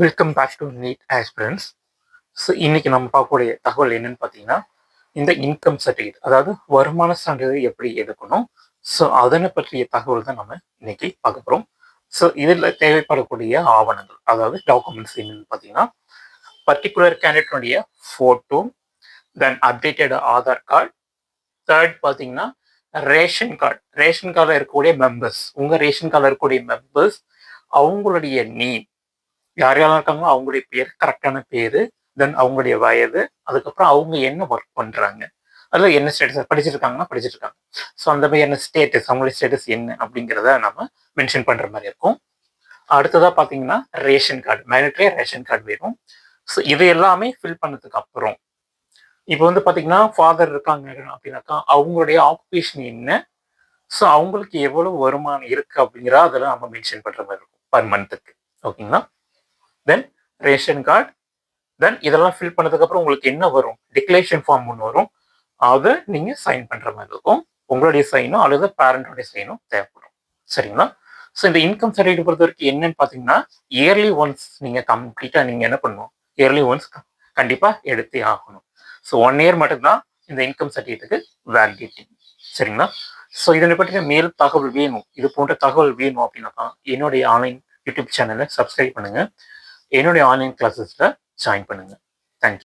Welcome back to NEET aspirants. So இன்னைக்கு நம்ம பார்க்கக்கூடிய தகவல் என்னன்னு பார்த்தீங்கன்னா, இந்த இன்கம் சர்டிஃபிகேட், அதாவது வருமான சான்றிதழ் எப்படி எடுக்கணும். ஸோ அதனை பற்றிய தகவல் தான் நம்ம இன்னைக்கு பார்க்க போகிறோம். ஸோ இதில் தேவைப்படக்கூடிய ஆவணங்கள், அதாவது டாக்குமெண்ட்ஸ் என்னன்னு பார்த்தீங்கன்னா, பர்டிகுலர் கேண்டிடேட்டுடைய ஃபோட்டோ, தென் அப்டேட்டட் ஆதார் கார்டு, தேர்ட் பார்த்தீங்கன்னா ரேஷன் கார்டு. ரேஷன் கார்டில் இருக்கக்கூடிய மெம்பர்ஸ், உங்கள் ரேஷன் கார்டில் இருக்கக்கூடிய மெம்பர்ஸ் அவங்களுடைய நேம், யார் யாரெல்லாம் இருக்காங்களோ அவங்களுடைய பேர், கரெக்டான பேர், தென் அவங்களுடைய வயது, அதுக்கப்புறம் அவங்க என்ன ஒர்க் பண்ணுறாங்க, அதில் என்ன ஸ்டேட்டஸ் படிச்சிருக்காங்கன்னா படிச்சிருக்காங்க. ஸோ அந்த மாதிரி என்ன ஸ்டேட்டஸ், அவங்களுடைய ஸ்டேட்டஸ் என்ன அப்படிங்கிறத நம்ம மென்ஷன் பண்ணுற மாதிரி இருக்கும். அடுத்ததாக பார்த்தீங்கன்னா ration card, monetary ration card வேணும். ஸோ இது எல்லாமே ஃபில் பண்ணதுக்கு அப்புறம் இப்போ வந்து பார்த்தீங்கன்னா ஃபாதர் இருக்காங்க அப்படின்னாக்கா அவங்களுடைய ஆக்குபேஷன் என்ன, ஸோ அவங்களுக்கு எவ்வளவு வருமானம் இருக்கு அப்படிங்கிற அதெல்லாம் நம்ம மென்ஷன் பண்ணுற மாதிரி இருக்கும் பர் மந்த்துக்கு. ஓகேங்களா? தென் ரேஷன் கார்டு, தென் இதெல்லாம் ஃபில் பண்ணதுக்கப்புறம் உங்களுக்கு என்ன வரும், டிக்ளரேஷன் ஃபார்ம் ஒன்று வரும். அதை நீங்கள் சைன் பண்ணுற மாதிரி இருக்கும். உங்களுடைய சைனோ அல்லது பேரண்டோடைய சைனோ தேவைப்படும். சரிங்களா? ஸோ இந்த இன்கம் சர்டிஃபிகேட் பொறுத்த வரைக்கும் என்னன்னு பார்த்தீங்கன்னா, இயர்லி ஒன்ஸ் நீங்கள் கம்ப்ளீட்டாக நீங்கள் என்ன பண்ணணும், இயர்லி ஒன்ஸ் கண்டிப்பாக எடுத்தே ஆகணும். ஸோ 1 இயர் மட்டும்தான் இந்த இன்கம் சர்டிஃபிகேட்டுக்கு வேலிடிட்டி. சரிங்களா? ஸோ இதனை பற்றிய மேல் தகவல் வேணும், இது போன்ற தகவல் வேணும் அப்படின்னாக்கா என்னுடைய ஆன்லைன் யூடியூப் சேனலை சப்ஸ்கிரைப் பண்ணுங்கள், என்னுடைய ஆன்லைன் கிளாஸஸில் ஜாயின் பண்ணுங்கள். தேங்க்யூ.